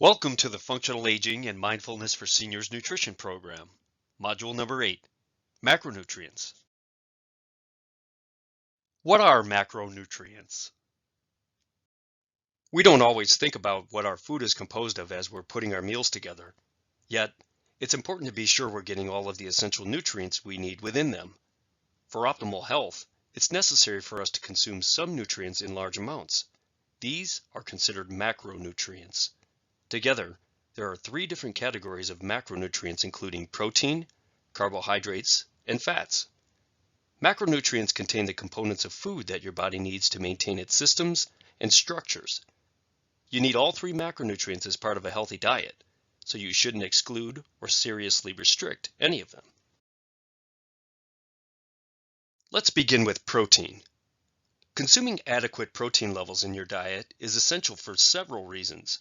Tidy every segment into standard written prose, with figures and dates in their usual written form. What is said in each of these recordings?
Welcome to the Functional Aging and Mindfulness for Seniors Nutrition Program, Module number 8, Macronutrients. What are macronutrients? We don't always think about what our food is composed of as we're putting our meals together. Yet, it's important to be sure we're getting all of the essential nutrients we need within them. For optimal health, it's necessary for us to consume some nutrients in large amounts. These are considered macronutrients. Together, there are three different categories of macronutrients including protein, carbohydrates, and fats. Macronutrients contain the components of food that your body needs to maintain its systems and structures. You need all three macronutrients as part of a healthy diet, so you shouldn't exclude or seriously restrict any of them. Let's begin with protein. Consuming adequate protein levels in your diet is essential for several reasons.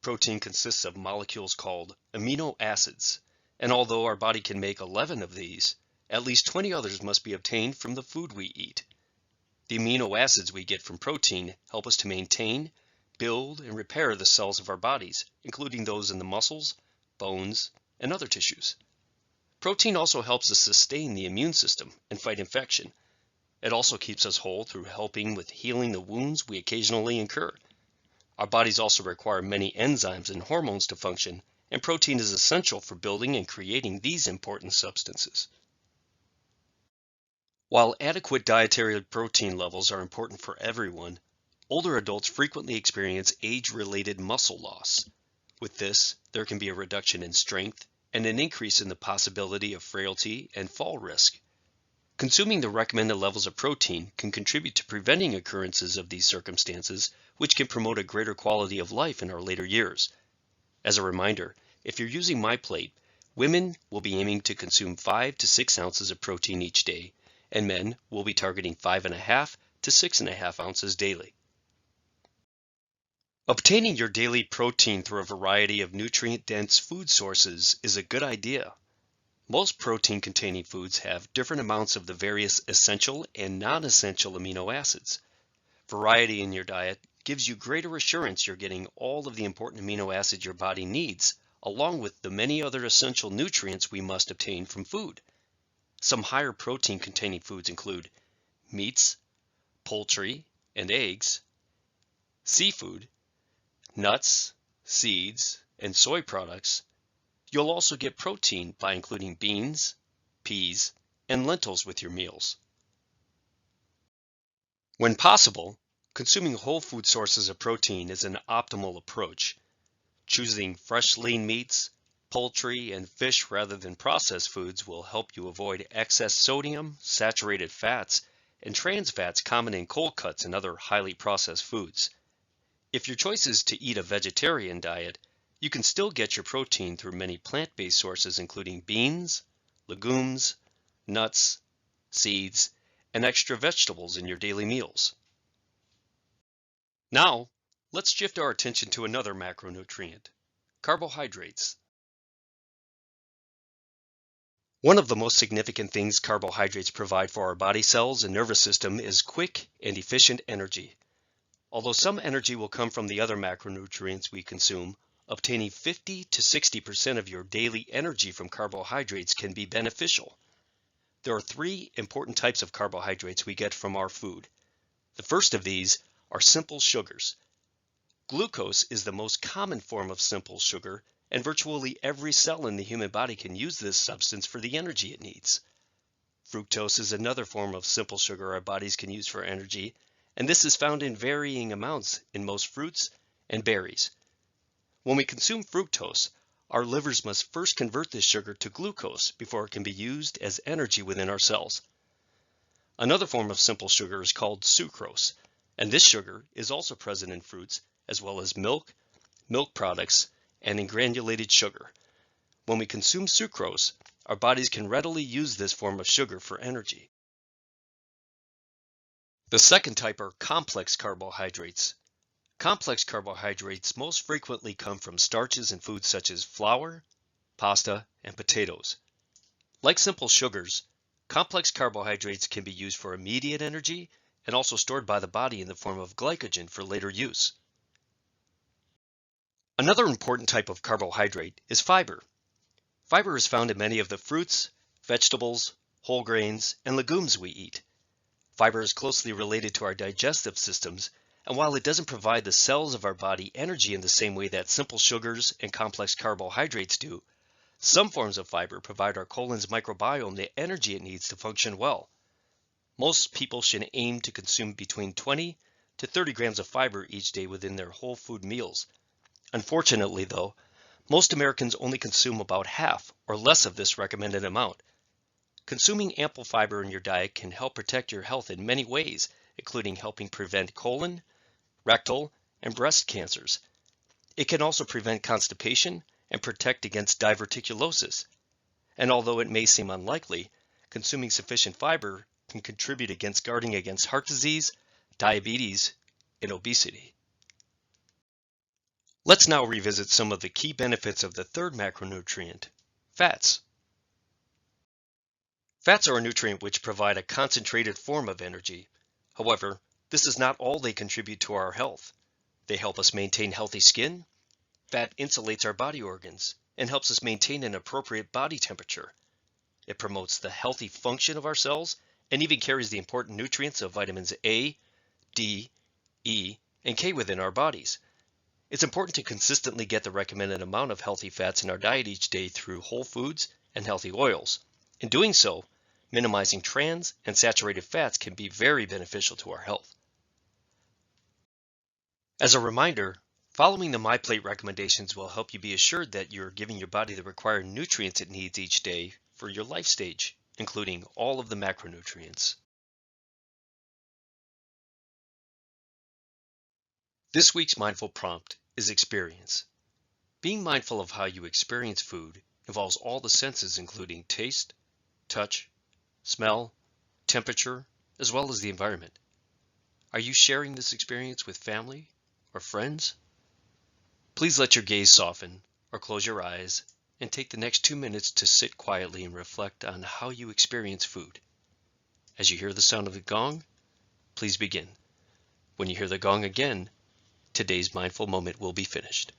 Protein consists of molecules called amino acids, and although our body can make 11 of these, at least 20 others must be obtained from the food we eat. The amino acids we get from protein help us to maintain, build, and repair the cells of our bodies, including those in the muscles, bones, and other tissues. Protein also helps us sustain the immune system and fight infection. It also keeps us whole through helping with healing the wounds we occasionally incur. Our bodies also require many enzymes and hormones to function, and protein is essential for building and creating these important substances. While adequate dietary protein levels are important for everyone, older adults frequently experience age-related muscle loss. With this, there can be a reduction in strength and an increase in the possibility of frailty and fall risk. Consuming the recommended levels of protein can contribute to preventing occurrences of these circumstances, which can promote a greater quality of life in our later years. As a reminder, if you're using MyPlate, women will be aiming to consume 5 to 6 ounces of protein each day, and men will be targeting 5.5 to 6.5 ounces daily. Obtaining your daily protein through a variety of nutrient-dense food sources is a good idea. Most protein-containing foods have different amounts of the various essential and non-essential amino acids. Variety in your diet gives you greater assurance you're getting all of the important amino acids your body needs, along with the many other essential nutrients we must obtain from food. Some higher protein-containing foods include meats, poultry and eggs, seafood, nuts, seeds, and soy products. You'll also get protein by including beans, peas, and lentils with your meals. When possible, consuming whole food sources of protein is an optimal approach. Choosing fresh lean meats, poultry, and fish rather than processed foods will help you avoid excess sodium, saturated fats, and trans fats common in cold cuts and other highly processed foods. If your choice is to eat a vegetarian diet, you can still get your protein through many plant-based sources including beans, legumes, nuts, seeds, and extra vegetables in your daily meals. Now, let's shift our attention to another macronutrient, carbohydrates. One of the most significant things carbohydrates provide for our body cells and nervous system is quick and efficient energy. Although some energy will come from the other macronutrients we consume, obtaining 50 to 60% of your daily energy from carbohydrates can be beneficial. There are three important types of carbohydrates we get from our food. The first of these are simple sugars. Glucose is the most common form of simple sugar, and virtually every cell in the human body can use this substance for the energy it needs. Fructose is another form of simple sugar our bodies can use for energy, and this is found in varying amounts in most fruits and berries. When we consume fructose, our livers must first convert this sugar to glucose before it can be used as energy within our cells. Another form of simple sugar is called sucrose, and this sugar is also present in fruits as well as milk, milk products, and in granulated sugar. When we consume sucrose, our bodies can readily use this form of sugar for energy. The second type are complex carbohydrates. Complex carbohydrates most frequently come from starches in foods such as flour, pasta, and potatoes. Like simple sugars, complex carbohydrates can be used for immediate energy and also stored by the body in the form of glycogen for later use. Another important type of carbohydrate is fiber. Fiber is found in many of the fruits, vegetables, whole grains, and legumes we eat. Fiber is closely related to our digestive systems, and while it doesn't provide the cells of our body energy in the same way that simple sugars and complex carbohydrates do, some forms of fiber provide our colon's microbiome the energy it needs to function well. Most people should aim to consume between 20 to 30 grams of fiber each day within their whole food meals. Unfortunately, though, most Americans only consume about half or less of this recommended amount. Consuming ample fiber in your diet can help protect your health in many ways, including helping prevent colon, rectal, and breast cancers. It can also prevent constipation and protect against diverticulosis. And although it may seem unlikely, consuming sufficient fiber can contribute against guarding against heart disease, diabetes, and obesity. Let's now revisit some of the key benefits of the third macronutrient, fats. Fats are a nutrient which provide a concentrated form of energy. However, this is not all they contribute to our health. They help us maintain healthy skin. Fat insulates our body organs and helps us maintain an appropriate body temperature. It promotes the healthy function of our cells and even carries the important nutrients of vitamins A, D, E, and K within our bodies. It's important to consistently get the recommended amount of healthy fats in our diet each day through whole foods and healthy oils. In doing so, minimizing trans and saturated fats can be very beneficial to our health. As a reminder, following the MyPlate recommendations will help you be assured that you're giving your body the required nutrients it needs each day for your life stage, including all of the macronutrients. This week's mindful prompt is experience. Being mindful of how you experience food involves all the senses including taste, touch, smell, temperature, as well as the environment. Are you sharing this experience with family or friends? Please let your gaze soften or close your eyes and take the next 2 minutes to sit quietly and reflect on how you experience food. As you hear the sound of the gong, please begin. When you hear the gong again, today's mindful moment will be finished.